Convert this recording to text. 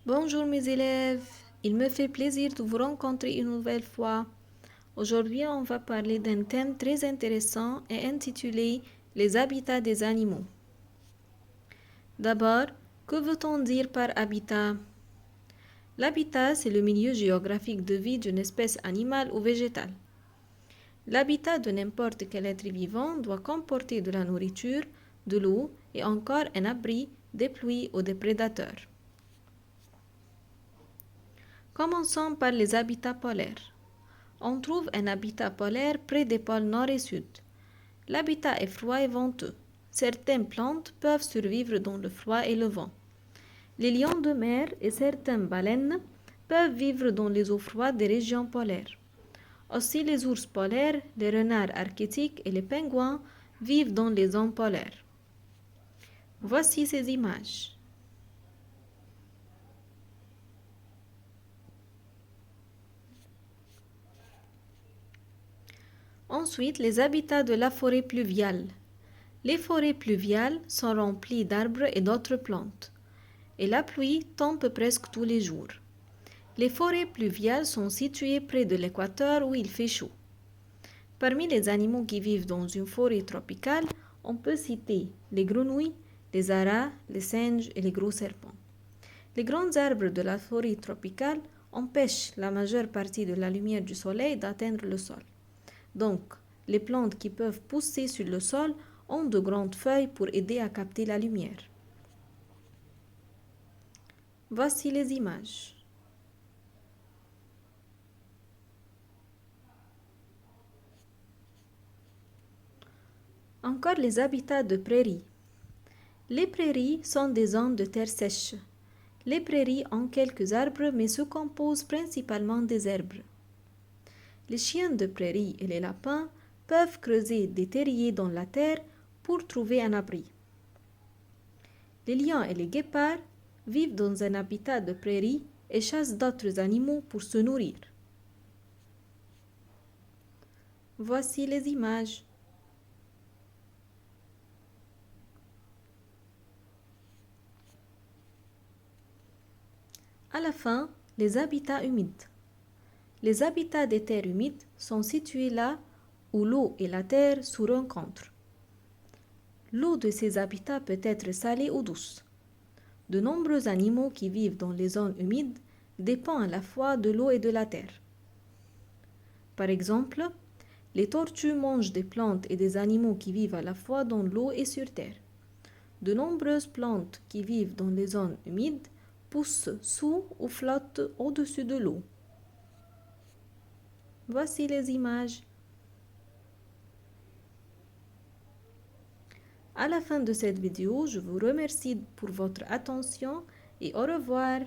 Bonjour mes élèves, il me fait plaisir de vous rencontrer une nouvelle fois. Aujourd'hui, on va parler d'un thème très intéressant et intitulé Les habitats des animaux. D'abord, que veut-on dire par habitat? L'habitat, c'est le milieu géographique de vie d'une espèce animale ou végétale. L'habitat de n'importe quel être vivant doit comporter de la nourriture, de l'eau et encore un abri des pluies ou des prédateurs. Commençons par les habitats polaires. On trouve un habitat polaire près des pôles nord et sud. L'habitat est froid et venteux. Certaines plantes peuvent survivre dans le froid et le vent. Les lions de mer et certaines baleines peuvent vivre dans les eaux froides des régions polaires. Aussi les ours polaires, les renards arctiques et les pingouins vivent dans les zones polaires. Voici ces images. Ensuite, les habitats de la forêt pluviale. Les forêts pluviales sont remplies d'arbres et d'autres plantes, et la pluie tombe presque tous les jours. Les forêts pluviales sont situées près de l'équateur où il fait chaud. Parmi les animaux qui vivent dans une forêt tropicale, on peut citer les grenouilles, les aras, les singes et les gros serpents. Les grands arbres de la forêt tropicale empêchent la majeure partie de la lumière du soleil d'atteindre le sol. Donc, les plantes qui peuvent pousser sur le sol ont de grandes feuilles pour aider à capter la lumière. Voici les images. Encore les habitats de prairies. Les prairies sont des zones de terre sèche. Les prairies ont quelques arbres mais se composent principalement des herbes. Les chiens de prairie et les lapins peuvent creuser des terriers dans la terre pour trouver un abri. Les lions et les guépards vivent dans un habitat de prairie et chassent d'autres animaux pour se nourrir. Voici les images. À la fin, les habitats humides. Les habitats des terres humides sont situés là où l'eau et la terre se rencontrent. L'eau de ces habitats peut être salée ou douce. De nombreux animaux qui vivent dans les zones humides dépendent à la fois de l'eau et de la terre. Par exemple, les tortues mangent des plantes et des animaux qui vivent à la fois dans l'eau et sur terre. De nombreuses plantes qui vivent dans les zones humides poussent sous ou flottent au-dessus de l'eau. Voici les images. À la fin de cette vidéo, je vous remercie pour votre attention et au revoir.